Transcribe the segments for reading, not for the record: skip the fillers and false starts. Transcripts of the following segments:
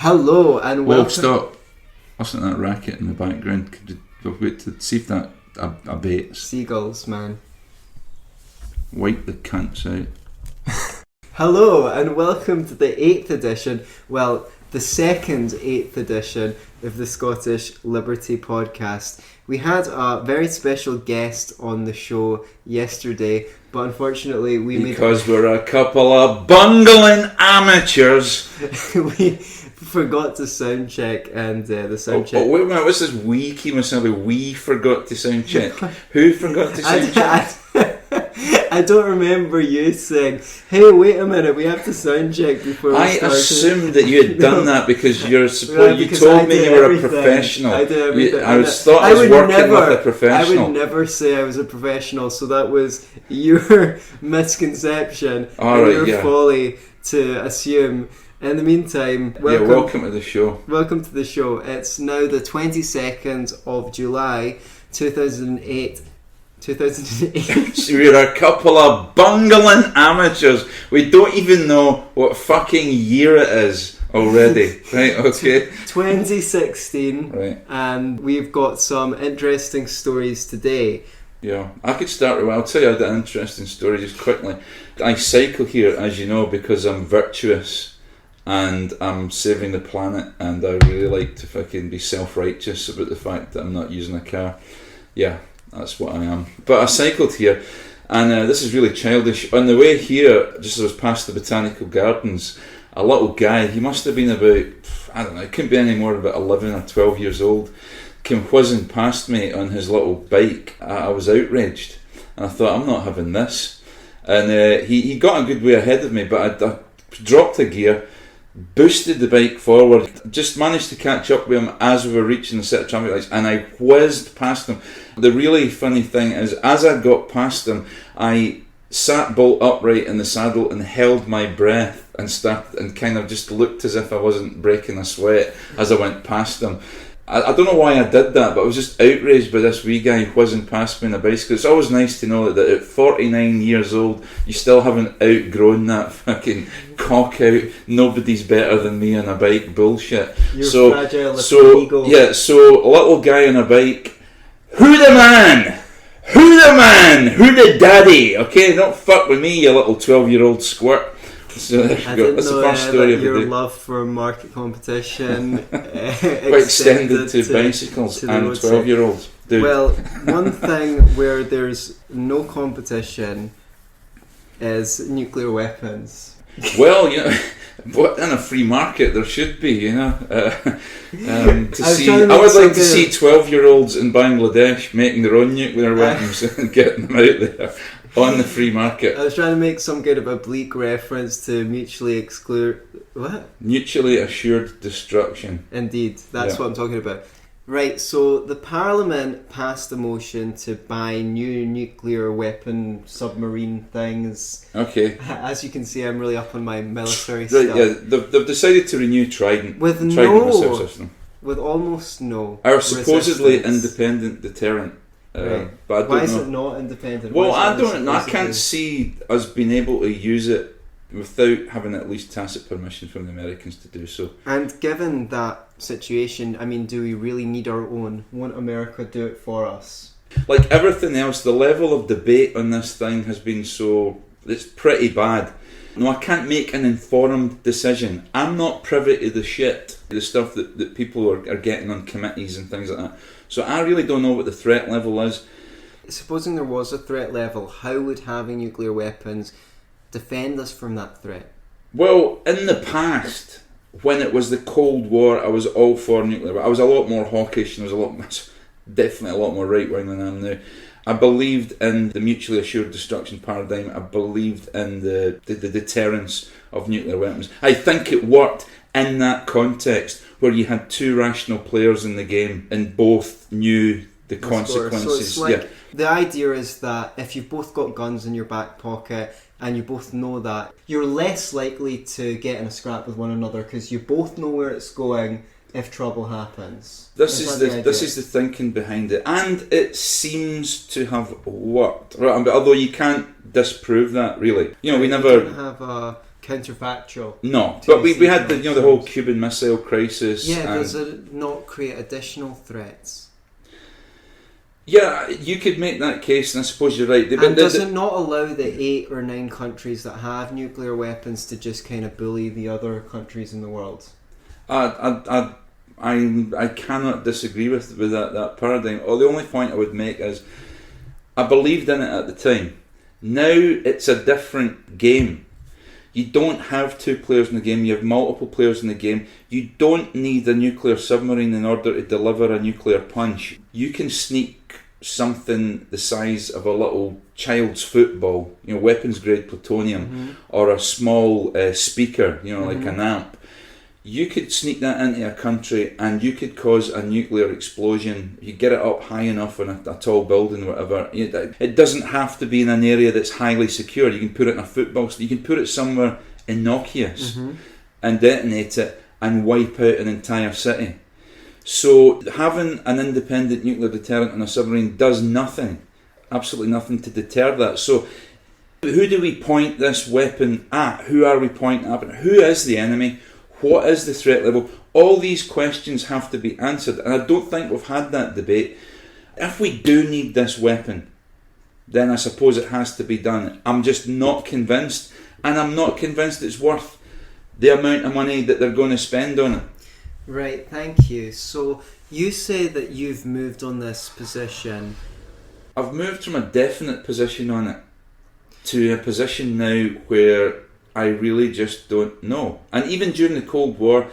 Hello and welcome. Whoa, stop. Listen to that racket in the background. Could you wait to see if that abates? Seagulls, man. Wipe the cunts out. Hello and welcome to the 8th edition, well, the second 8th edition of the Scottish Liberty Podcast. We had a very special guest on the show yesterday, but unfortunately Because we're a couple of bungling amateurs. we forgot to sound check, and the sound check... Oh, wait a minute, what's this we came assembly? We forgot to sound check. Who forgot to sound check? I don't remember you saying, hey, wait a minute, we have to sound check before we I started. assumed that you had done that because you're supposed. You told me you were a professional. I do everything. I thought I was working with a professional. I would never say I was a professional, so that was your misconception and your folly to assume. In the meantime, welcome to the show. Welcome to the show. It's now the 22nd of July, 2008. We're a couple of bungling amateurs. We don't even know what fucking year it is already. Right, okay. 2016. Right. And we've got some interesting stories today. Yeah, I could start with, I'll tell you an interesting story just quickly. I cycle here, as you know, because I'm virtuous and I'm saving the planet, and I really like to fucking be self-righteous about the fact that I'm not using a car. Yeah. That's what I am. But I cycled here, and this is really childish. On the way here, just as I was past the botanical gardens, a little guy, he must have been about, I don't know, it couldn't be any more, about 11 or 12 years old, came whizzing past me on his little bike. I was outraged, and I thought, I'm not having this. And he got a good way ahead of me, but I dropped a gear, boosted the bike forward, just managed to catch up with him as we were reaching the set of traffic lights, and I whizzed past him. The really funny thing is, as I got past him, I sat bolt upright in the saddle and held my breath and kind of just looked as if I wasn't breaking a sweat as I went past him. I don't know why I did that, but I was just outraged by this wee guy whizzing past me on a bicycle. It's always nice to know that at 49 years old, you still haven't outgrown that fucking cock out, nobody's better than me on a bike bullshit. You're fragile as an eagle. Yeah, so a little guy on a bike, who the man? Who the man? Who the daddy? Okay, don't fuck with me, you little 12-year-old squirt. So there you go. That's the first story of the day. Your love for market competition extended to bicycles and 12-year-olds. Dude. Well, one thing where there's no competition is nuclear weapons. Well, you know, in a free market there should be, you know. I would like to see 12-year-olds in Bangladesh making their own nuclear weapons and getting them out there on the free market. I was trying to make some kind of oblique reference to mutually exclude... What? Mutually assured destruction. Indeed, that's what I'm talking about. Right, so the Parliament passed a motion to buy new nuclear weapon submarine things. Okay. As you can see, I'm really up on my military stuff. stuff. Yeah, they've decided to renew Trident. With missile system. With almost no Our supposedly independent deterrent. Right. But I don't Why is know. it not independent? Well, I don't know. I can't see us being able to use it without having at least tacit permission from the Americans to do so. And given that situation, I mean, do we really need our own? Won't America do it for us? Like everything else, the level of debate on this thing has been it's pretty bad. No, I can't make an informed decision. I'm not privy to the stuff that people are getting on committees and things like that. So I really don't know what the threat level is. Supposing there was a threat level, how would having nuclear weapons defend us from that threat? Well, in the past, when it was the Cold War, I was all for nuclear. I was a lot more hawkish and I was definitely a lot more right-wing than I am now. I believed in the mutually assured destruction paradigm. I believed in the deterrence of nuclear weapons. I think it worked in that context where you had two rational players in the game and both knew the consequences. So it's like, the idea is that if you've both got guns in your back pocket and you both know that, you're less likely to get in a scrap with one another because you both know where it's going if trouble happens. This is the thinking behind it, and it seems to have worked. Right, although you can't disprove that, really. You know, we never don't have a counterfactual. No, but we had the whole Cuban Missile Crisis. Yeah, does it not create additional threats? Yeah, you could make that case, and I suppose you're right. And does it not allow the 8 or 9 countries that have nuclear weapons to just kind of bully the other countries in the world? I cannot disagree with that paradigm. Or the only point I would make is I believed in it at the time. Now it's a different game. You don't have 2 players in the game, you have multiple players in the game. You don't need a nuclear submarine in order to deliver a nuclear punch. You can sneak something the size of a little child's football, weapons grade plutonium, or a small speaker, like an amp. You could sneak that into a country and you could cause a nuclear explosion. You get it up high enough in a tall building or whatever. It doesn't have to be in an area that's highly secure. You can put it in a football. You can put it somewhere innocuous and detonate it and wipe out an entire city. So having an independent nuclear deterrent on a submarine does nothing, absolutely nothing to deter that. So who do we point this weapon at? Who are we pointing at? Who is the enemy? What is the threat level? All these questions have to be answered, and I don't think we've had that debate. If we do need this weapon, then I suppose it has to be done. I'm just not convinced, and I'm not convinced it's worth the amount of money that they're going to spend on it. Right, thank you. So you say that you've moved on this position. I've moved from a definite position on it to a position now where I really just don't know. And even during the Cold War,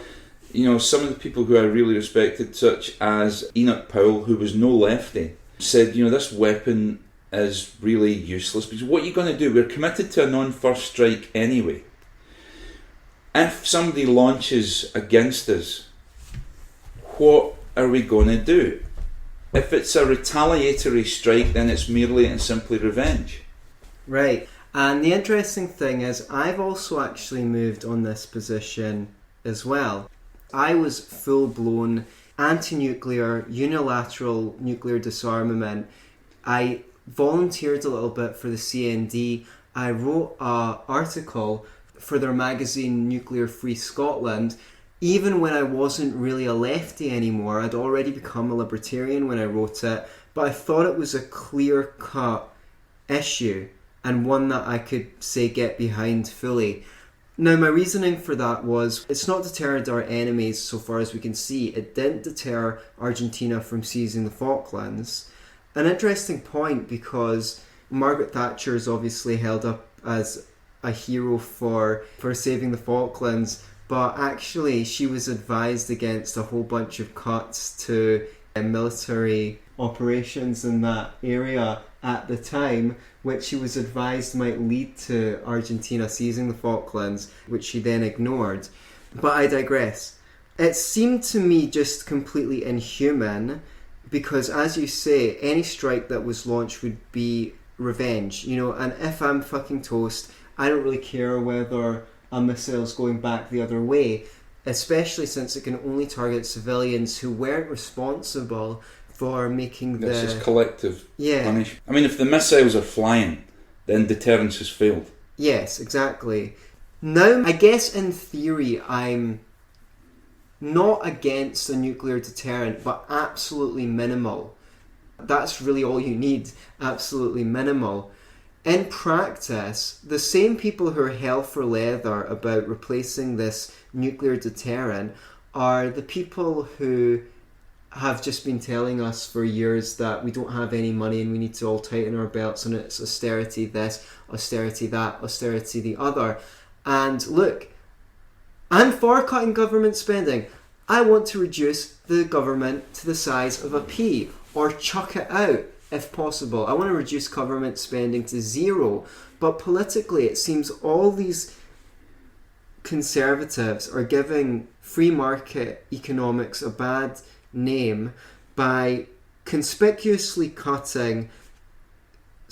some of the people who I really respected, such as Enoch Powell, who was no lefty, said, this weapon is really useless because what are you going to do? We're committed to a non-first strike anyway. If somebody launches against us, what are we going to do? If it's a retaliatory strike, then it's merely and simply revenge. Right. And the interesting thing is, I've also actually moved on this position as well. I was full-blown anti-nuclear, unilateral nuclear disarmament. I volunteered a little bit for the CND. I wrote an article for their magazine Nuclear Free Scotland. Even when I wasn't really a lefty anymore, I'd already become a libertarian when I wrote it, but I thought it was a clear-cut issue and one that I could, say, get behind fully. Now, my reasoning for that was, it's not deterred our enemies so far as we can see. It didn't deter Argentina from seizing the Falklands. An interesting point, because Margaret Thatcher is obviously held up as a hero for saving the Falklands, but actually she was advised against a whole bunch of cuts to military operations in that area at the time, which she was advised might lead to Argentina seizing the Falklands, which she then ignored. But I digress. It seemed to me just completely inhuman, because as you say, any strike that was launched would be revenge, and if I'm fucking toast, I don't really care whether a missile's going back the other way, especially since it can only target civilians who weren't responsible for making This is collective punish. I mean, if the missiles are flying, then deterrence has failed. Yes, exactly. Now, I guess in theory, I'm not against a nuclear deterrent, but absolutely minimal. That's really all you need, absolutely minimal. In practice, the same people who are hell for leather about replacing this nuclear deterrent are the people who have just been telling us for years that we don't have any money and we need to all tighten our belts and it's austerity this, austerity that, austerity the other. And look, I'm for cutting government spending. I want to reduce the government to the size of a pea, or chuck it out if possible. I want to reduce government spending to zero. But politically, it seems all these conservatives are giving free market economics a bad name by conspicuously cutting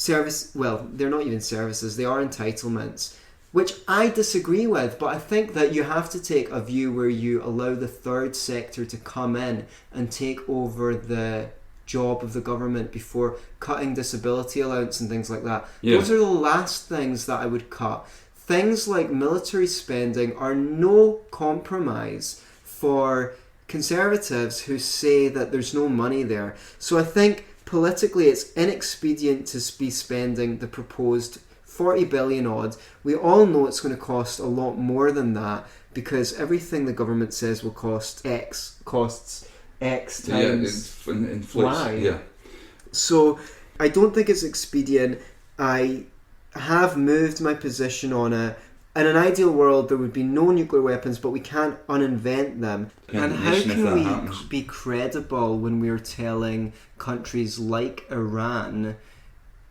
they're not even services, they are entitlements, which I disagree with, but I think that you have to take a view where you allow the third sector to come in and take over the job of the government before cutting disability allowance and things like that. Yeah. Those are the last things that I would cut. things like military spending are no compromise for conservatives who say that there's no money there. So I think politically it's inexpedient to be spending the proposed 40 billion odd. We all know it's going to cost a lot more than that, because everything the government says will cost X costs X times inflation. Y. Yeah. So I don't think it's expedient. I have moved my position on it. In an ideal world, there would be no nuclear weapons, but we can't uninvent them. And how can we be credible when we're telling countries like Iran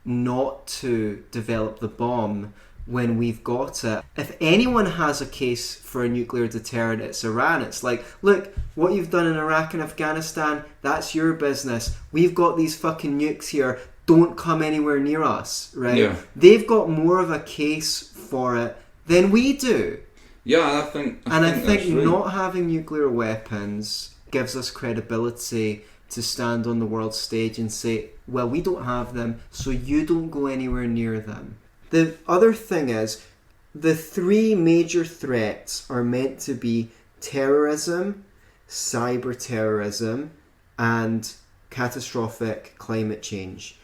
not to develop the bomb when we've got it? If anyone has a case for a nuclear deterrent, it's Iran. It's like, look, what you've done in Iraq and Afghanistan, that's your business. We've got these fucking nukes here. Don't come anywhere near us, right? Yeah. They've got more of a case for it than we do. Yeah, I think I think right. Not having nuclear weapons gives us credibility to stand on the world stage and say, well, we don't have them, so you don't go anywhere near them. The other thing is, the three major threats are meant to be terrorism, cyber terrorism, and catastrophic climate change.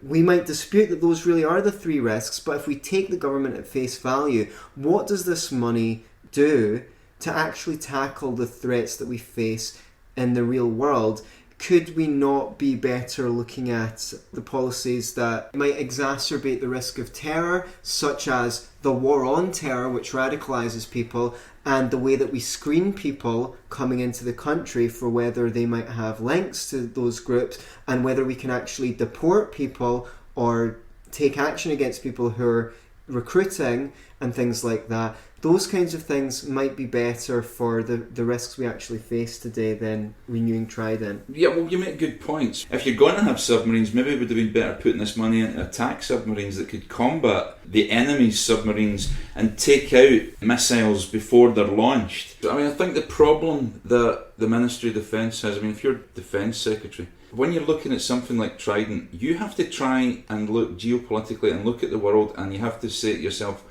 We might dispute that those really are the three risks, but if we take the government at face value, what does this money do to actually tackle the threats that we face in the real world? Could we not be better looking at the policies that might exacerbate the risk of terror, such as the war on terror, which radicalises people, and the way that we screen people coming into the country for whether they might have links to those groups, and whether we can actually deport people or take action against people who are recruiting and things like that? Those kinds of things might be better for the risks we actually face today than renewing Trident. Yeah, well, you make good points. If you're going to have submarines, maybe it would have been better putting this money into attack submarines that could combat the enemy's submarines and take out missiles before they're launched. I mean, I think the problem that the Ministry of Defence has, I mean, if you're Defence Secretary, when you're looking at something like Trident, you have to try and look geopolitically and look at the world, and you have to say to yourself,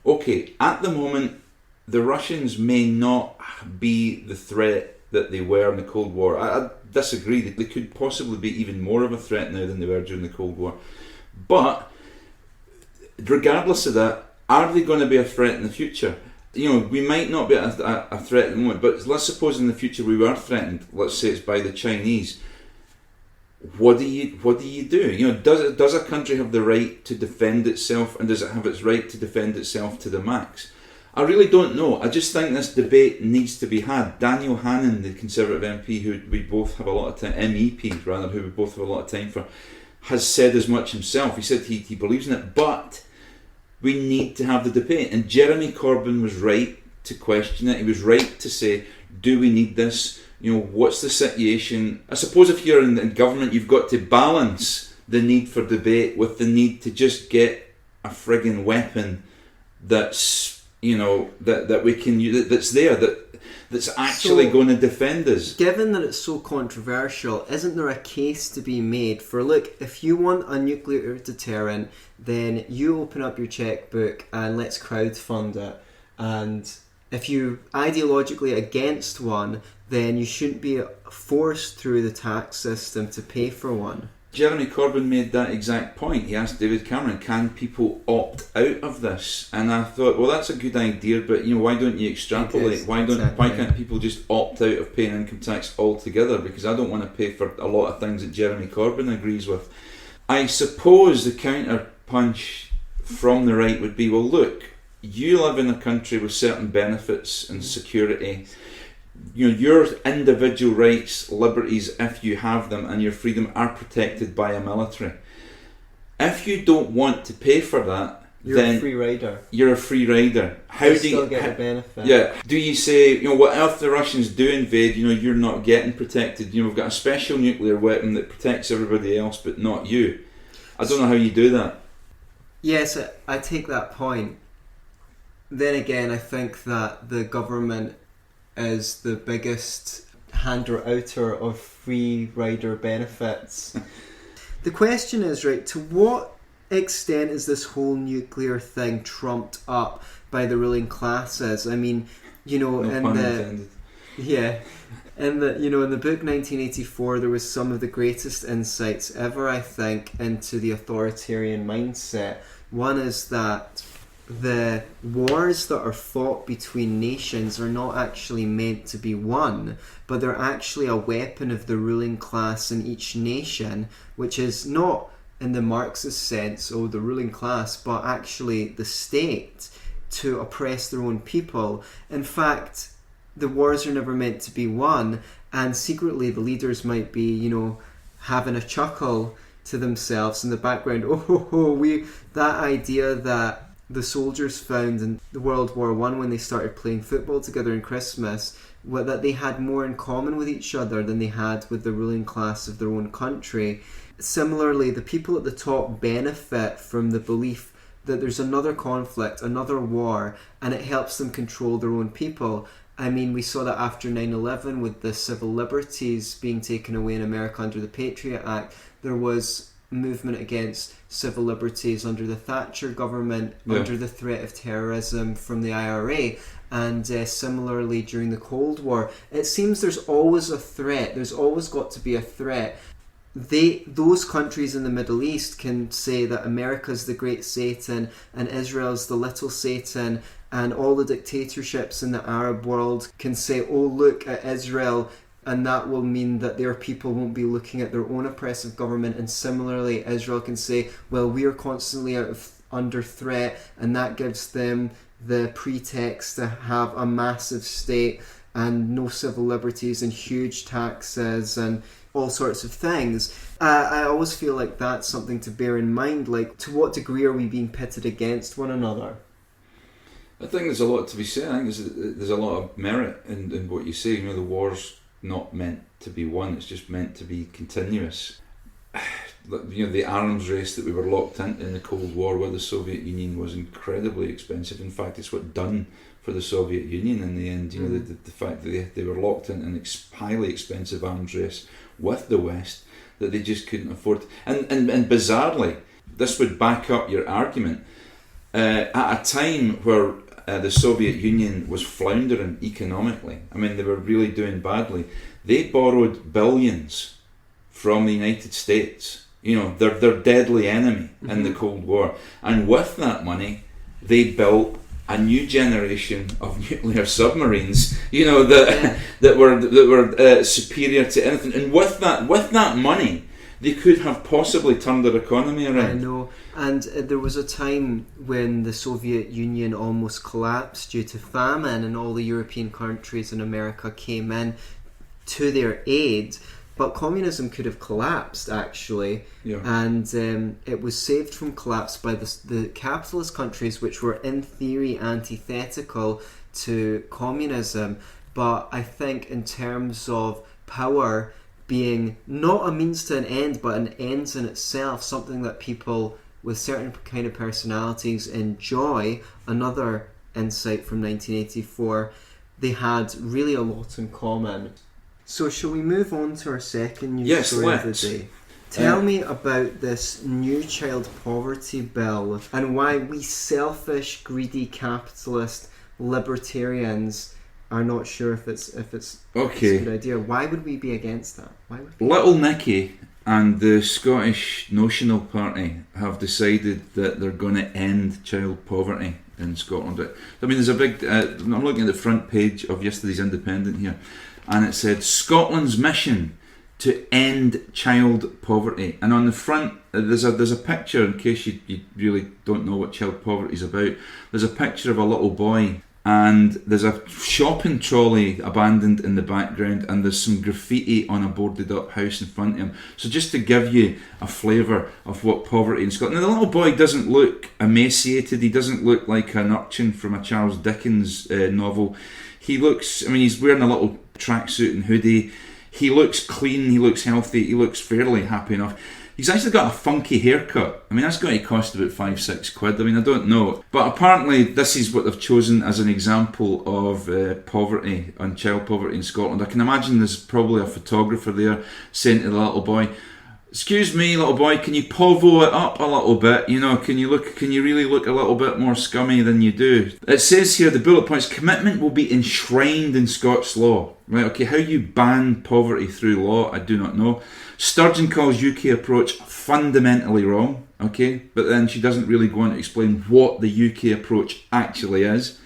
okay, at the moment, the Russians may not be the threat that they were in the Cold War. I disagree. They could possibly be even more of a threat now than they were during the Cold War. But regardless of that, are they going to be a threat in the future? You know, we might not be a threat at the moment, but let's suppose in the future we were threatened. Let's say it's by the Chinese. What do you do? You know, does a country have the right to defend itself, and does it have its right to defend itself to the max? I really don't know. I just think this debate needs to be had. Daniel Hannan, the Conservative MP, who we both have a lot of time, MEP rather, who we both have a lot of time for, has said as much himself. He said he believes in it, but we need to have the debate. And Jeremy Corbyn was right to question it. He was right to say, do we need this? You know, what's the situation? I suppose if you're in government, you've got to balance the need for debate with the need to just get a frigging weapon that's, you know, that we can use, that's there, that's actually going to defend us. Given that it's so controversial, isn't there a case to be made for, look, if you want a nuclear deterrent, then you open up your checkbook and let's crowdfund it. And if you're ideologically against one, then you shouldn't be forced through the tax system to pay for one. Jeremy Corbyn made that exact point. He asked David Cameron, can people opt out of this? And I thought, well, that's a good idea, but you know, why don't you extrapolate? Why can't people just opt out of paying income tax altogether? Because I don't want to pay for a lot of things that Jeremy Corbyn agrees with. I suppose the counter punch from the right would be, well, look, you live in a country with certain benefits and security. You know, your individual rights, liberties, if you have them, and your freedom are protected by a military. If you don't want to pay for that, then a free rider. You're a free rider. How you do still you get the benefit? Yeah. Do you say, you know, what if the Russians do invade? You know, you're not getting protected. You know, we've got a special nuclear weapon that protects everybody else, but not you. I don't know how you do that. Yes, I take that point. Then again, I think that the government is the biggest hander-outer of free rider benefits. The question is, right, to what extent is this whole nuclear thing trumped up by the ruling classes? I mean, you know, No in pun the intended. yeah, in the book 1984, there was some of the greatest insights ever, I think, into the authoritarian mindset. One is that the wars that are fought between nations are not actually meant to be won, but they're actually a weapon of the ruling class in each nation, which is not in the Marxist sense, the ruling class, but actually the state, to oppress their own people. In fact, the wars are never meant to be won, and secretly the leaders might be, having a chuckle to themselves in the background. That idea that the soldiers found in the World War I when they started playing football together in Christmas, that they had more in common with each other than they had with the ruling class of their own country. Similarly, the people at the top benefit from the belief that there's another conflict, another war, and it helps them control their own people. I mean, we saw that after 9/11 with the civil liberties being taken away in America under the Patriot Act. There was movement against civil liberties under the Thatcher government, under the threat of terrorism from the IRA, and similarly during the Cold War. It seems there's always a threat. There's always got to be a threat. Those countries in the Middle East can say that America's the great Satan and Israel's the little Satan, and all the dictatorships in the Arab world can say, oh, look at Israel, and that will mean that their people won't be looking at their own oppressive government. And similarly, Israel can say, well, we are constantly under threat, and that gives them the pretext to have a massive state and no civil liberties and huge taxes and all sorts of things. I always feel like that's something to bear in mind. Like, to what degree are we being pitted against one another? I think there's a lot to be said. I think there's a lot of merit in what you say. The war's not meant to be won, it's just meant to be continuous. The arms race that we were locked into in the Cold War with the Soviet Union was incredibly expensive. In fact, it's what done for the Soviet Union in the end. The fact that they were locked in an highly expensive arms race with the West that they just couldn't afford. And bizarrely, this would back up your argument. At a time where the Soviet Union was floundering economically, I mean, they were really doing badly, they borrowed billions from the United States, their deadly enemy in the Cold War. And with that money, they built a new generation of nuclear submarines, that were superior to anything. And with that money, they could have possibly turned their economy around. I know. And there was a time when the Soviet Union almost collapsed due to famine, and all the European countries and America came in to their aid. But communism could have collapsed, actually. Yeah. And it was saved from collapse by the capitalist countries, which were in theory antithetical to communism. But I think in terms of power being not a means to an end, but an end in itself, something that people with certain kind of personalities enjoy, another insight from 1984, they had really a lot in common. So shall we move on to our second news story of the day? Tell me about this new child poverty bill and why we selfish, greedy, capitalist libertarians are not sure if it's a good idea. Why would we be against that? Little Nicky and the Scottish Notional Party have decided that they're going to end child poverty in Scotland. I mean, there's a big... I'm looking at the front page of yesterday's Independent here, and it said, Scotland's mission to end child poverty. And on the front, there's a picture, in case you really don't know what child poverty is about. There's a picture of a little boy, and there's a shopping trolley abandoned in the background, and there's some graffiti on a boarded up house in front of him. So just to give you a flavour of what poverty in Scotland... Now, the little boy doesn't look emaciated, he doesn't look like an urchin from a Charles Dickens novel. He looks... I mean, he's wearing a little tracksuit and hoodie. He looks clean, he looks healthy, he looks fairly happy enough. He's actually got a funky haircut. I mean, that's going to cost about £5-6. I mean, I don't know. But apparently this is what they've chosen as an example of poverty and child poverty in Scotland. I can imagine there's probably a photographer there saying to the little boy, excuse me, little boy, can you povo it up a little bit? You know, can you really look a little bit more scummy than you do? It says here, the bullet points, commitment will be enshrined in Scots law. Right, okay, how you ban poverty through law, I do not know. Sturgeon calls UK approach fundamentally wrong, okay, but then she doesn't really go on to explain what the UK approach actually is.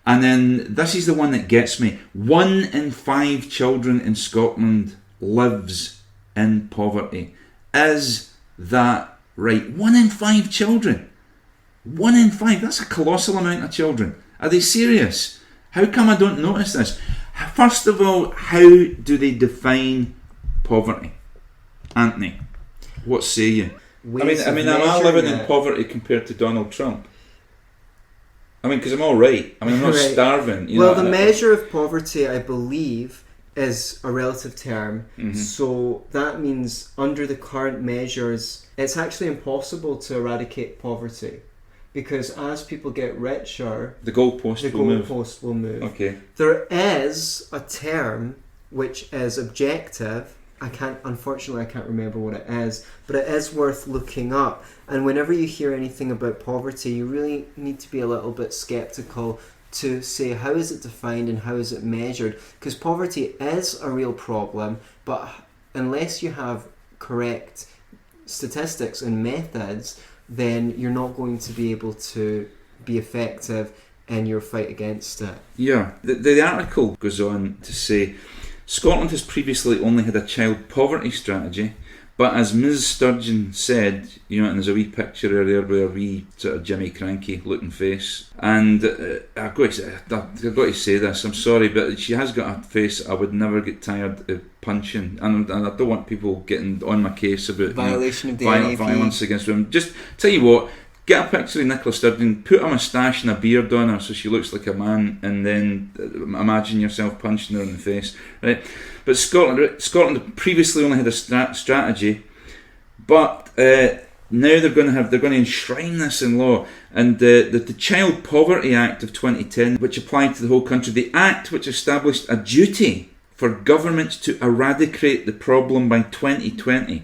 And then this is the one that gets me. 1 in 5 children in Scotland lives in poverty. Is that right? 1 in 5 children. 1 in 5. That's a colossal amount of children. Are they serious? How come I don't notice this? First of all, how do they define poverty? Antony, what say you? I mean, am I living in poverty compared to Donald Trump? I mean, because I'm all right. I mean, I'm not starving. You know, the measure of poverty, I believe, is a relative term. Mm-hmm. So that means under the current measures, it's actually impossible to eradicate poverty. Because as people get richer, the goalpost will move. Okay. There is a term which is objective. Unfortunately, I can't remember what it is, but it is worth looking up. And whenever you hear anything about poverty, you really need to be a little bit skeptical to say how is it defined and how is it measured, because poverty is a real problem, but unless you have correct statistics and methods, then you're not going to be able to be effective in your fight against it. Yeah, the article goes on to say Scotland has previously only had a child poverty strategy, but as Ms Sturgeon said, you know, and there's a wee picture there with a wee sort of Jimmy Cranky looking face, and I've got to say this, I'm sorry, but she has got a face I would never get tired of punching, and I don't want people getting on my case about violation of the NAP. Violence against women. Just tell you what, get a picture of Nicola Sturgeon, put a moustache and a beard on her so she looks like a man, and then imagine yourself punching her in the face, right? But Scotland previously only had a strategy, but now they're going to enshrine this in law. And the Child Poverty Act of 2010, which applied to the whole country, the act which established a duty for governments to eradicate the problem by 2020,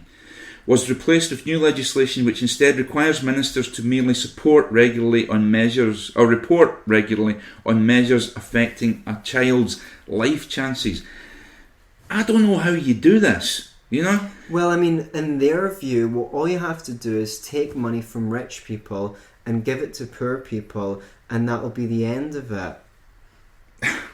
was replaced with new legislation which instead requires ministers to merely report regularly on measures affecting a child's life chances. I don't know how you do this, you know? Well, I mean, in their view, all you have to do is take money from rich people and give it to poor people, and that'll be the end of it.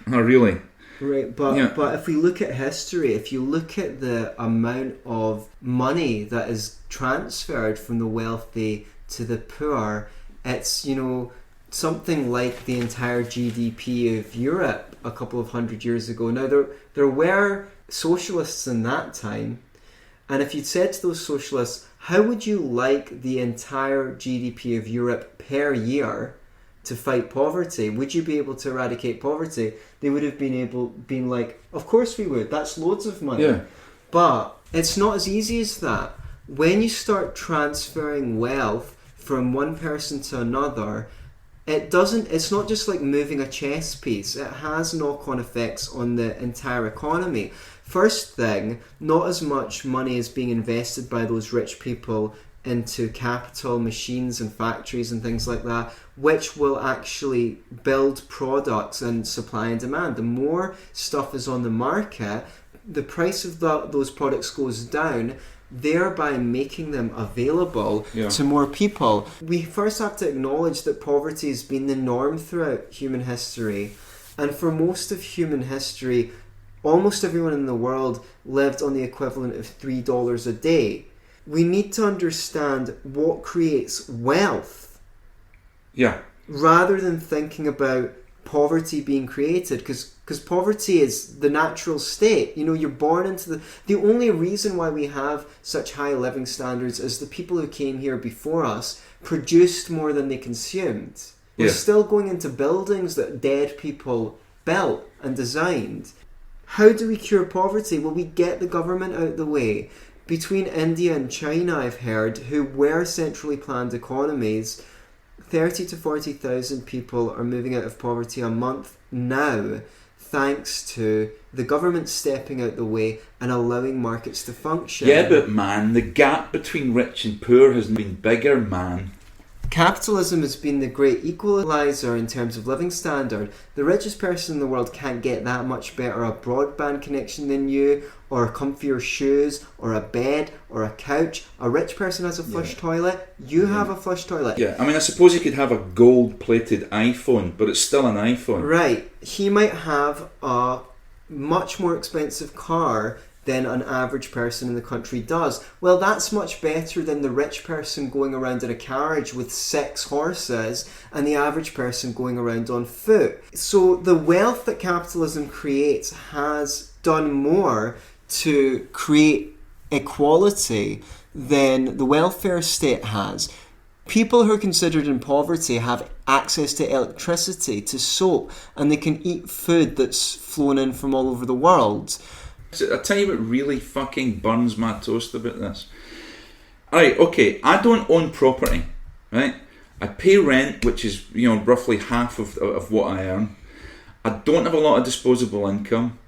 Oh, really? Right, but if we look at history, if you look at the amount of money that is transferred from the wealthy to the poor, it's, you know, something like the entire GDP of Europe a couple of hundred years ago. Now, there were socialists in that time, and if you'd said to those socialists, how would you like the entire GDP of Europe per year to fight poverty? Would you be able to eradicate poverty? They would have been like, of course we would. That's loads of money. Yeah. But it's not as easy as that. When you start transferring wealth from one person to another, it's not just like moving a chess piece. It has knock-on effects on the entire economy. First thing, not as much money is being invested by those rich people into capital, machines and factories and things like that, which will actually build products and supply and demand. The more stuff is on the market, the price of those products goes down, thereby making them available to more people. We first have to acknowledge that poverty has been the norm throughout human history, and for most of human history, almost everyone in the world lived on the equivalent of $3 a day. We need to understand what creates wealth. Yeah. Rather than thinking about poverty being created, because poverty is the natural state. You know, you're born into the only reason why we have such high living standards is the people who came here before us produced more than they consumed. We're still going into buildings that dead people built and designed. How do we cure poverty? Well, we get the government out of the way. Between India and China, I've heard, who were centrally planned economies, 30 to 40,000 people are moving out of poverty a month now thanks to the government stepping out the way and allowing markets to function. Yeah, but man, the gap between rich and poor has been bigger, man. Capitalism has been the great equaliser in terms of living standard. The richest person in the world can't get that much better a broadband connection than you, or comfier shoes, or a bed, or a couch. A rich person has a flush toilet. You have a flush toilet. Yeah, I mean, I suppose you could have a gold-plated iPhone, but it's still an iPhone. Right. He might have a much more expensive car than an average person in the country does. Well, that's much better than the rich person going around in a carriage with 6 horses and the average person going around on foot. So the wealth that capitalism creates has done more to create equality than the welfare state has. People who are considered in poverty have access to electricity, to soap, and they can eat food that's flown in from all over the world. So I'll tell you what really fucking burns my toast about this. Alright, okay, I don't own property, right? I pay rent, which is, roughly half of what I earn. I don't have a lot of disposable income.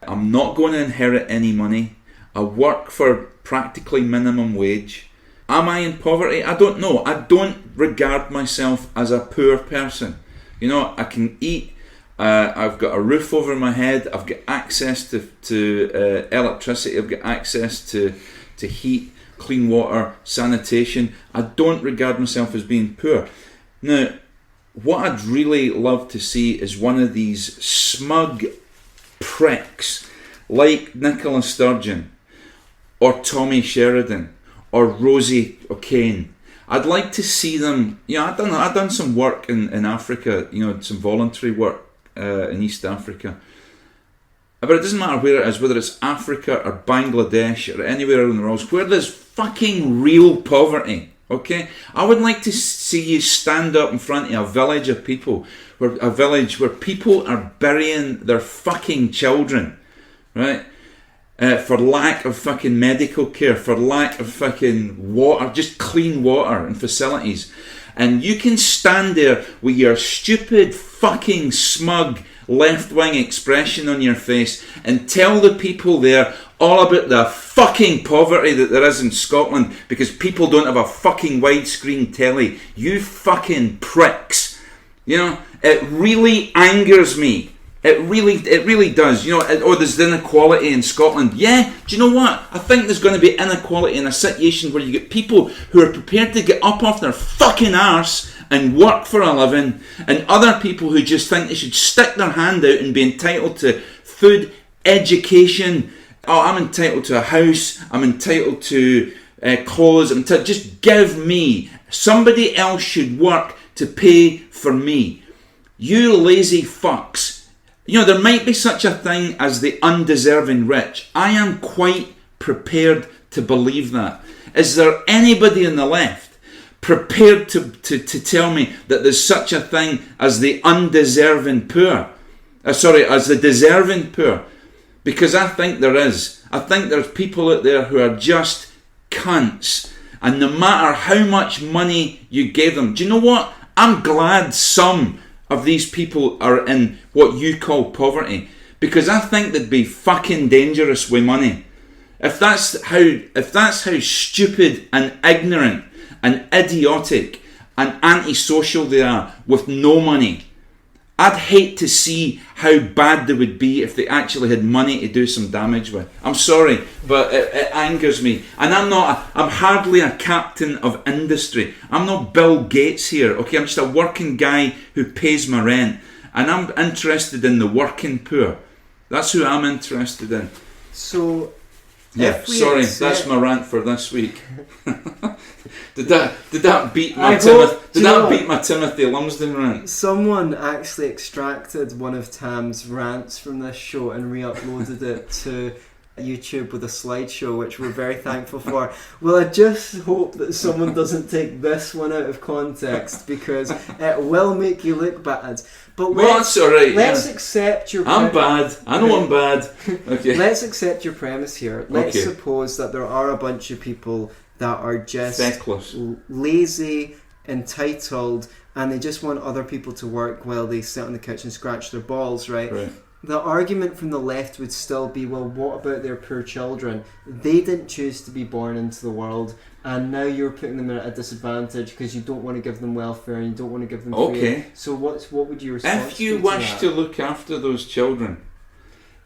I'm not going to inherit any money. I work for practically minimum wage. Am I in poverty? I don't know. I don't regard myself as a poor person. I can eat. I've got a roof over my head. I've got access to electricity. I've got access to heat, clean water, sanitation. I don't regard myself as being poor. Now, what I'd really love to see is one of these smug pricks like Nicola Sturgeon or Tommy Sheridan or Rosie O'Kane. I'd like to see them. I've done some work in Africa. Some voluntary work. In East Africa, but it doesn't matter where it is, whether it's Africa or Bangladesh or anywhere in the world, where there's fucking real poverty. Okay, I would like to see you stand up in front of a village of people, where people are burying their fucking children, right? For lack of fucking medical care, for lack of fucking water, just clean water and facilities. And you can stand there with your stupid, fucking, smug, left-wing expression on your face and tell the people there all about the fucking poverty that there is in Scotland because people don't have a fucking widescreen telly. You fucking pricks. It really angers me. It really does. There's inequality in Scotland. Yeah, do you know what? I think there's going to be inequality in a situation where you get people who are prepared to get up off their fucking arse and work for a living, and other people who just think they should stick their hand out and be entitled to food, education. Oh, I'm entitled to a house. I'm entitled to clothes. Just give me. Somebody else should work to pay for me. You lazy fucks. There might be such a thing as the undeserving rich. I am quite prepared to believe that. Is there anybody on the left prepared to tell me that there's such a thing as the undeserving poor? As the deserving poor? Because I think there is. I think there's people out there who are just cunts. And no matter how much money you gave them, do you know what? I'm glad some of these people are in what you call poverty, because I think they'd be fucking dangerous with money. If that's how stupid and ignorant and idiotic and antisocial they are with no money, I'd hate to see how bad they would be if they actually had money to do some damage with. I'm sorry, but it angers me. And I'm hardly a captain of industry. I'm not Bill Gates here, okay? I'm just a working guy who pays my rent. And I'm interested in the working poor. That's who I'm interested in. So, that's my rant for this week. Did that beat my Timothy Lumsden rant? Someone actually extracted one of Tam's rants from this show and re-uploaded it to YouTube with a slideshow, which we're very thankful for. Well, I just hope that someone doesn't take this one out of context, because it will make you look bad. But that's alright. Let's accept your I'm bad. I know I'm bad. Okay. Let's accept your premise here. Let's suppose that there are a bunch of people that are just lazy, entitled, and they just want other people to work while they sit on the couch and scratch their balls, right? the argument from the left would still be, well, what about their poor children? They didn't choose to be born into the world, and now you're putting them at a disadvantage because you don't want to give them welfare and you don't want to give them free. Okay. So what would your response If you be wish that? to look after those children,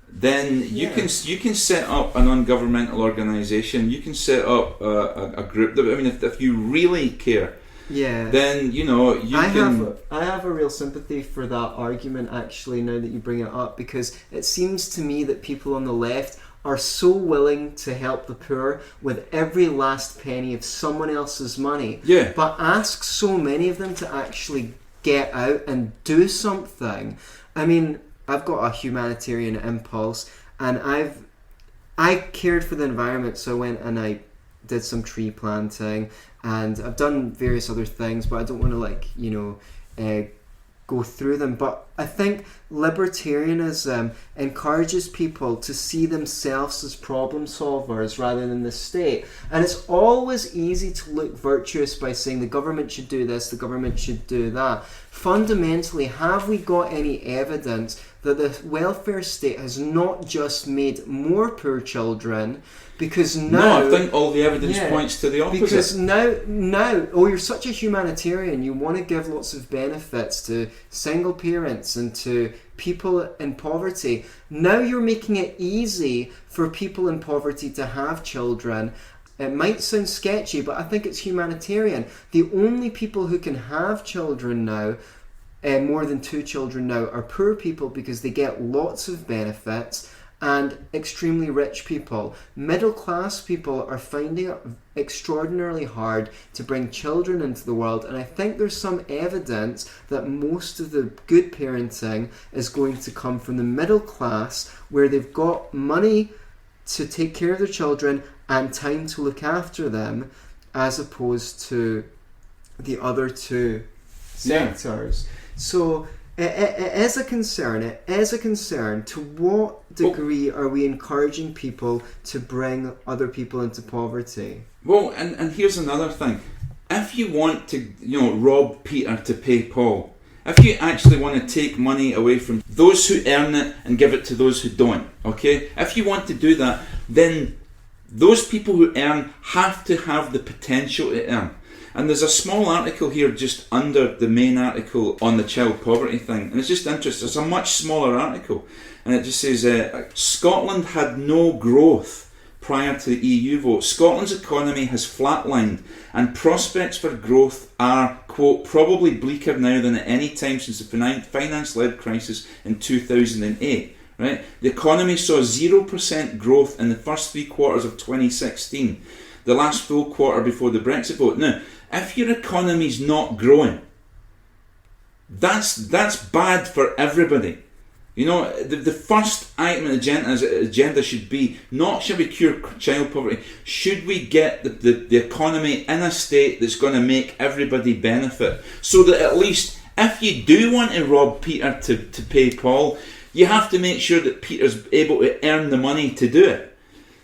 then you can set up an ungovernmental organisation. You can set up a group. I mean, if you really care, then you can. I have a real sympathy for that argument, actually, now that you bring it up, because it seems to me that people on the left are so willing to help the poor with every last penny of someone else's money, but ask so many of them to actually get out and do something. I mean, I've got a humanitarian impulse, and I cared for the environment, so I went and I did some tree planting, and I've done various other things, but I don't want to go through them. But I think libertarianism encourages people to see themselves as problem solvers rather than the state. And it's always easy to look virtuous by saying the government should do this, the government should do that. Fundamentally, have we got any evidence that the welfare state has not just made more poor children? Because now... No, I think all the evidence points to the opposite. Because now, you're such a humanitarian, you want to give lots of benefits to single parents and to people in poverty. Now you're making it easy for people in poverty to have children. It might sound sketchy, but I think it's humanitarian. The only people who can have children now, more than 2 children now, are poor people because they get lots of benefits, and extremely rich people. Middle class people are finding it extraordinarily hard to bring children into the world, and I think there's some evidence that most of the good parenting is going to come from the middle class, where they've got money to take care of their children and time to look after them, as opposed to the other two sectors. So it is a concern. To what degree are we encouraging people to bring other people into poverty? Well, and here's another thing. If you want to, rob Peter to pay Paul, if you actually want to take money away from those who earn it and give it to those who don't, okay? If you want to do that, then those people who earn have to have the potential to earn. And there's a small article here just under the main article on the child poverty thing, and it's just interesting. It's a much smaller article, and it just says Scotland had no growth prior to the EU vote. Scotland's economy has flatlined, and prospects for growth are, quote, probably bleaker now than at any time since the finance-led crisis in 2008. Right? The economy saw 0% growth in the first 3 quarters of 2016, the last full quarter before the Brexit vote. Now, if your economy's not growing, that's bad for everybody. The first item on the agenda should be not should we cure child poverty, should we get the economy in a state that's going to make everybody benefit, so that at least if you do want to rob Peter to pay Paul, you have to make sure that Peter's able to earn the money to do it.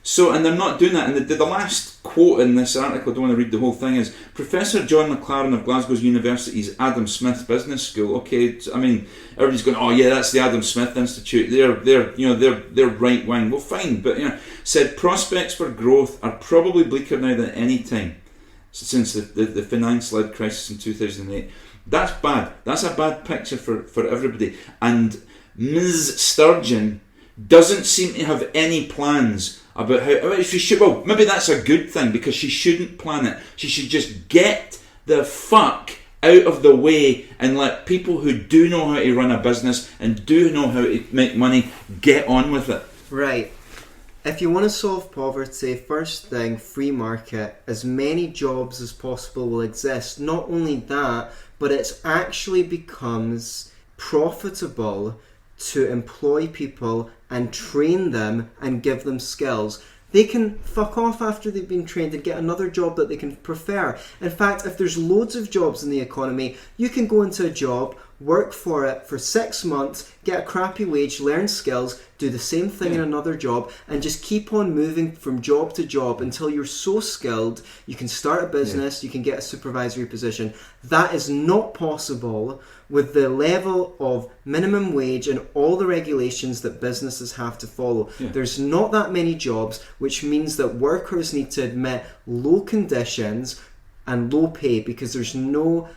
So, and they're not doing that. And the last quote in this article, I don't want to read the whole thing, is Professor John McLaren of Glasgow University's Adam Smith Business School. Okay, I mean, everybody's going, oh yeah, that's the Adam Smith Institute. They're right wing. Well, fine, but said prospects for growth are probably bleaker now than any time since the finance-led crisis in 2008. That's bad. That's a bad picture for everybody. And Ms. Sturgeon doesn't seem to have any plans about how she should. Well, maybe that's a good thing, because she shouldn't plan it. She should just get the fuck out of the way and let people who do know how to run a business and do know how to make money get on with it. Right. If you want to solve poverty, first thing, free market. As many jobs as possible will exist. Not only that, but it actually becomes profitable to employ people and train them and give them skills. They can fuck off after they've been trained and get another job that they can prefer. In fact, if there's loads of jobs in the economy, you can go into a job, work for it for 6 months, get a crappy wage, learn skills, do the same thing in another job, and just keep on moving from job to job until you're so skilled you can start a business, you can get a supervisory position. That is not possible with the level of minimum wage and all the regulations that businesses have to follow. There's not that many jobs, which means that workers need to admit low conditions and low pay because there's no...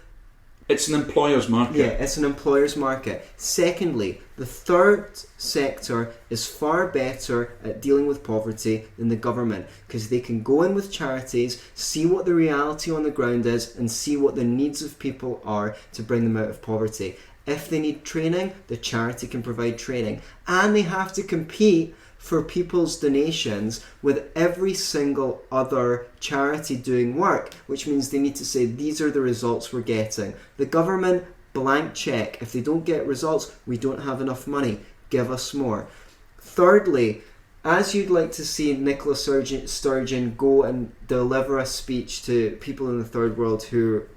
It's an employer's market. Yeah, it's an employer's market. Secondly, the third sector is far better at dealing with poverty than the government because they can go in with charities, see what the reality on the ground is, and see what the needs of people are to bring them out of poverty. If they need training, the charity can provide training. And they have to compete for people's donations with every single other charity doing work, which means they need to say, these are the results we're getting. The government, blank check. If they don't get results, we don't have enough money. Give us more. Thirdly, as you'd like to see Nicola Sturgeon go and deliver a speech to people in the third world who are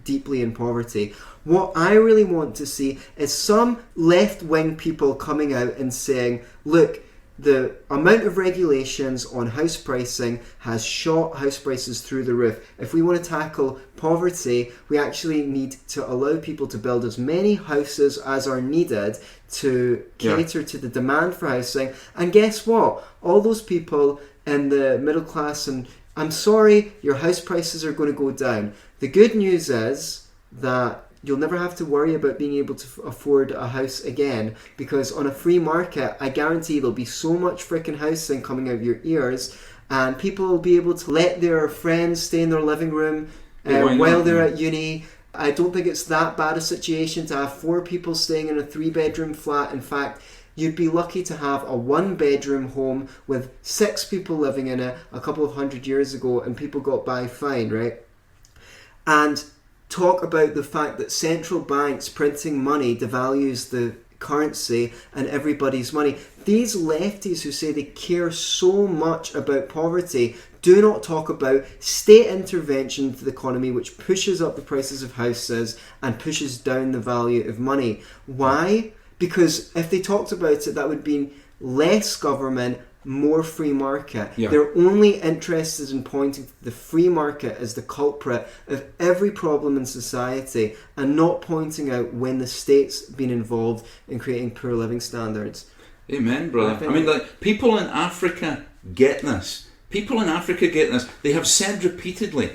deeply in poverty, what I really want to see is some left-wing people coming out and saying, look, the amount of regulations on house pricing has shot house prices through the roof. If we want to tackle poverty, we actually need to allow people to build as many houses as are needed to cater to the demand for housing. And guess what? All those people in the middle class, and I'm sorry, your house prices are going to go down. The good news is that you'll never have to worry about being able to afford a house again, because on a free market, I guarantee there'll be so much freaking housing coming out of your ears, and people will be able to let their friends stay in their living room while they're at uni. I don't think it's that bad a situation to have 4 people staying in a 3-bedroom flat. In fact, you'd be lucky to have a 1-bedroom home with 6 people living in it a couple of hundred years ago, and people got by fine, right? And talk about the fact that central banks printing money devalues the currency and everybody's money. These lefties who say they care so much about poverty do not talk about state intervention into the economy, which pushes up the prices of houses and pushes down the value of money. Why? Because if they talked about it, that would be less government, more free market. They're only interested in pointing to the free market as the culprit of every problem in society and not pointing out when the state's been involved in creating poor living standards. Amen, brother. I mean, like, people in Africa get this. People in Africa get this. They have said repeatedly,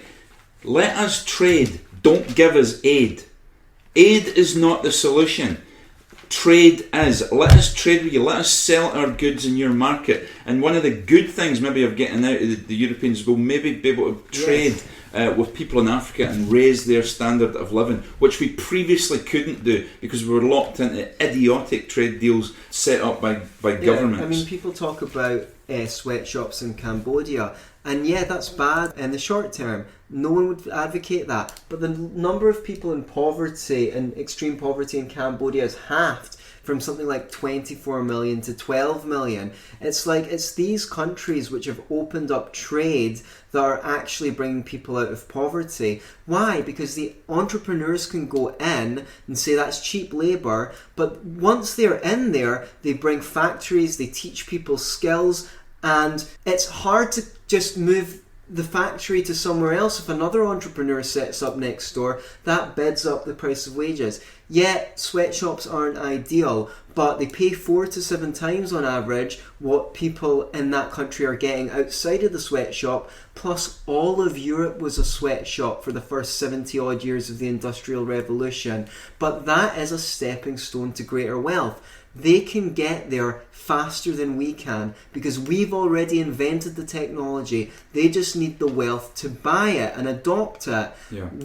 let us trade, don't give us aid. Aid is not the solution. Trade is. Let us trade with you. Let us sell our goods in your market. And one of the good things maybe of getting out of the Europeans will maybe be able to trade with people in Africa and raise their standard of living, which we previously couldn't do because we were locked into idiotic trade deals set up by governments. I mean, people talk about sweatshops in Cambodia, and that's bad in the short term. No one would advocate that. But the number of people in poverty and extreme poverty in Cambodia has halved from something like 24 million to 12 million. It's like it's these countries which have opened up trade that are actually bringing people out of poverty. Why? Because the entrepreneurs can go in and say that's cheap labour, but once they're in there, they bring factories, they teach people skills, and it's hard to just move the factory to somewhere else. If another entrepreneur sets up next door, that bids up the price of wages. Yet sweatshops aren't ideal, but they pay 4 to 7 times on average what people in that country are getting outside of the sweatshop. Plus, all of Europe was a sweatshop for the first 70 odd years of the Industrial Revolution. But that is a stepping stone to greater wealth. They can get there faster than we can because we've already invented the technology. They just need the wealth to buy it and adopt it.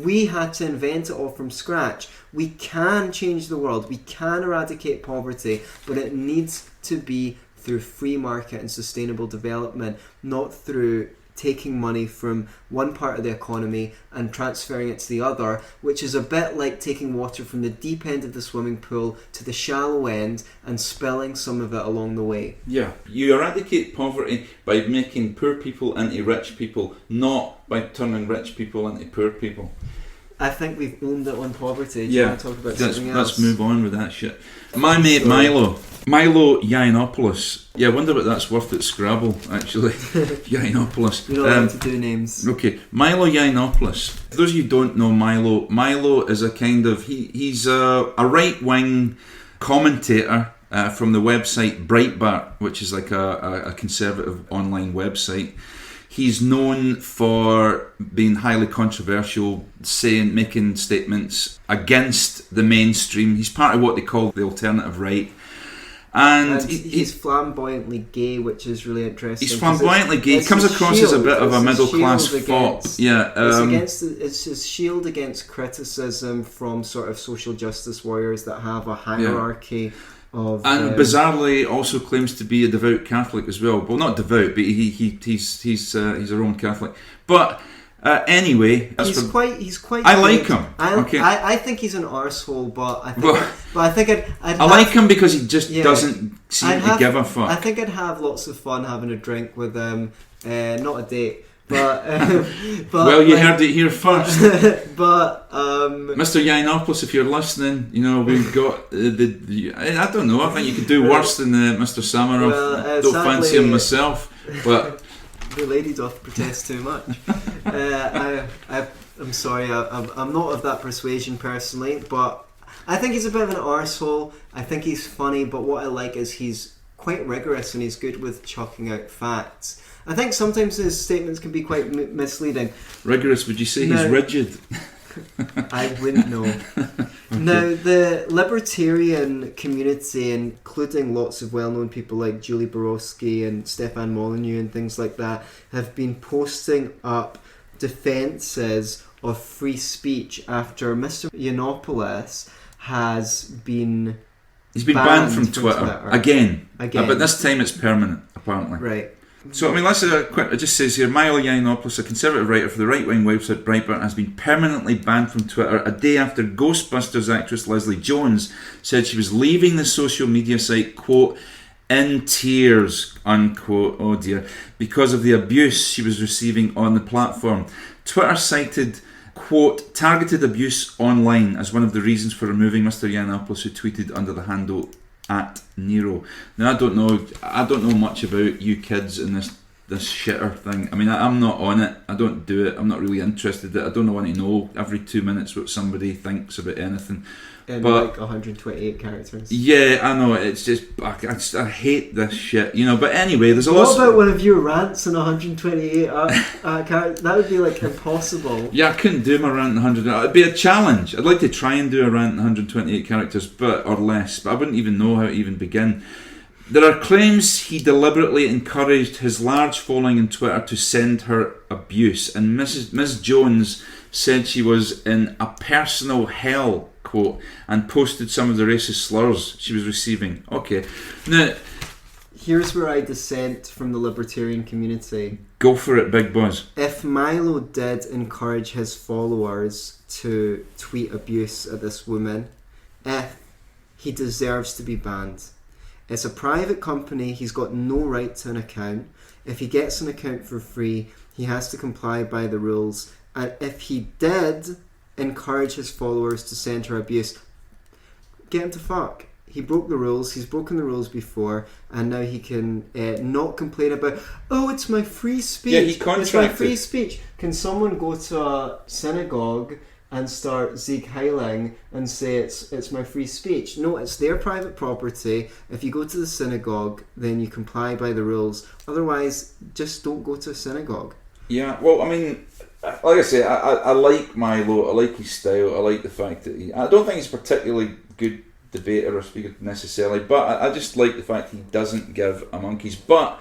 We had to invent it all from scratch. We can change the world. We can eradicate poverty, but it needs to be through free market and sustainable development, not through taking money from one part of the economy and transferring it to the other, which is a bit like taking water from the deep end of the swimming pool to the shallow end and spilling some of it along the way. You eradicate poverty by making poor people into rich people, not by turning rich people into poor people. I think we've owned it on poverty. Do you want to talk about something else? Let's move on with that shit. My mate Milo Yiannopoulos. Yeah, I wonder what that's worth at Scrabble, actually. Yiannopoulos. You're not allowed to do names. Okay, Milo Yiannopoulos. For those of you who don't know Milo is a kind of... He's a right-wing commentator from the website Breitbart, which is like a conservative online website. He's known for being highly controversial, making statements against the mainstream. He's part of what they call the alternative right. And he's flamboyantly gay, which is really interesting. He's flamboyantly gay. He comes across as a bit of a middle-class fop. Yeah, it's his shield against criticism from sort of social justice warriors that have a hierarchy of... And bizarrely also claims to be a devout Catholic as well. Well, not devout, but he's a Roman Catholic. But... anyway, he's quite. I like him. I think he's an arsehole, but I think I'd like him because he just doesn't seem to give a fuck. I think I'd have lots of fun having a drink with him. Not a date, but well, you heard it here first. But Mr. Yiannopoulos, if you're listening, we've got the. I don't know. I think you could do worse than Mr. Sammeroff. Well, don't fancy him myself, but. The lady doth protest too much. I'm sorry, I'm not of that persuasion personally, but I think he's a bit of an arsehole. I think he's funny, but what I like is he's quite rigorous and he's good with chucking out facts. I think sometimes his statements can be quite misleading. Rigorous, would you say he's rigid? I wouldn't know. Okay. Now, the libertarian community, including lots of well-known people like Julie Borowski and Stefan Molyneux and things like that, have been posting up defences of free speech after Mr. Yiannopoulos has been... He's been banned from Twitter. Again. But this time it's permanent, apparently. Right. So, let's quick. It just says here, Milo Yiannopoulos, a conservative writer for the right-wing website Breitbart, has been permanently banned from Twitter a day after Ghostbusters actress Leslie Jones said she was leaving the social media site, quote, in tears, unquote, oh dear, because of the abuse she was receiving on the platform. Twitter cited, quote, targeted abuse online as one of the reasons for removing Mr. Yiannopoulos, who tweeted under the handle @Nero. Now I don't know much about you kids in this shitter thing. I'm not on it. I don't do it. I'm not really interested in it. I don't want to know every 2 minutes what somebody thinks about anything. But like 128 characters. Yeah, I know. It's just I hate this shit. But anyway, there's a lot. What about one of your rants in 128 characters? That would be like impossible. Yeah, I couldn't do my rant in 100. It'd be a challenge. I'd like to try and do a rant in 128 characters, or less. But I wouldn't even know how to even begin. There are claims he deliberately encouraged his large following on Twitter to send her abuse, and Ms. Jones said she was in a personal hell, quote, and posted some of the racist slurs she was receiving. Okay, now here's where I dissent from the libertarian community. Go for it, Big Buzz. If Milo did encourage his followers to tweet abuse at this woman, he deserves to be banned. It's a private company. He's got no right to an account. If he gets an account for free, he has to comply by the rules. And if he did encourage his followers to send her abuse, get him to fuck. He broke the rules. He's broken the rules before, and now he can not complain about, it's my free speech. Yeah, he contracted. It's my free speech. Can someone go to a synagogue and start Sieg Heiling and say it's my free speech? No, it's their private property. If you go to the synagogue, then you comply by the rules. Otherwise, just don't go to a synagogue. Yeah, well, like I say, I like Milo, I like his style, I like the fact that I don't think he's a particularly good debater or speaker necessarily, but I just like the fact he doesn't give a monkeys. But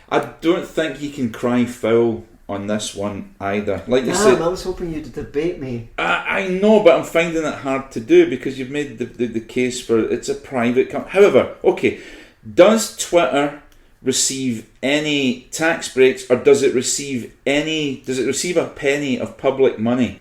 I don't think he can cry foul on this one either. Like you said, I was hoping you'd debate me. I know, but I'm finding it hard to do because you've made the case for it's a private company. However, okay, does Twitter receive any tax breaks, or does it receive a penny of public money?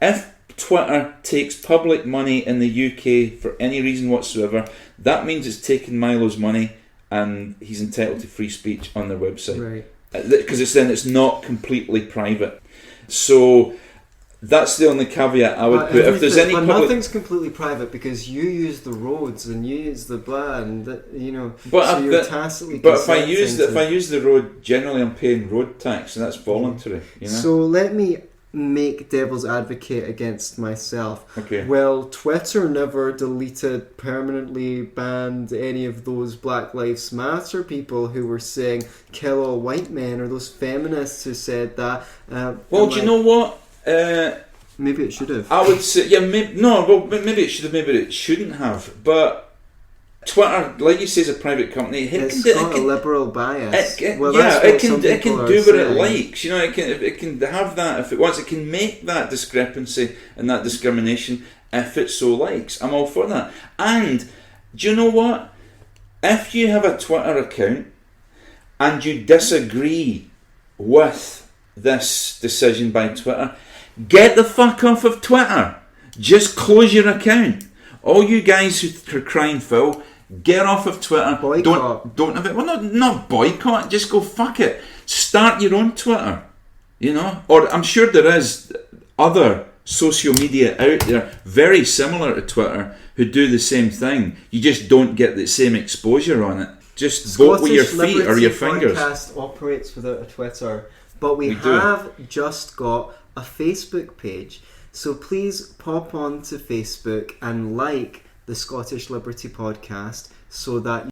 If Twitter takes public money in the UK for any reason whatsoever, that means it's taking Milo's money and he's entitled to free speech on their website. Right. Because it's not completely private. So That's the only caveat I would put. If there's any but public... nothing's completely private because you use the roads and you use the blah and But so you're tacitly. But if I use the road, generally I'm paying road tax, and that's voluntary. So let me make devil's advocate against myself. Okay. Well, Twitter never deleted, permanently banned any of those Black Lives Matter people who were saying kill all white men, or those feminists who said that. Well, do you know what? Maybe it should have. I would say, maybe it should have, maybe it shouldn't have. But Twitter, like you say, is a private company. It's got a liberal bias. It can do what what it likes. It can have that if it wants. It can make that discrepancy and that discrimination if it so likes. I'm all for that. And do you know what? If you have a Twitter account and you disagree with this decision by Twitter, get the fuck off of Twitter. Just close your account. All you guys who are crying foul, get off of Twitter. Boycott. Don't have it. Well, not boycott. Just go fuck it. Start your own Twitter. Or I'm sure there is other social media out there very similar to Twitter who do the same thing. You just don't get the same exposure on it. Just vote with your feet or your fingers. Podcast operates without a Twitter, but we have just got a Facebook page. So please pop on to Facebook and like the Scottish Liberty Podcast so that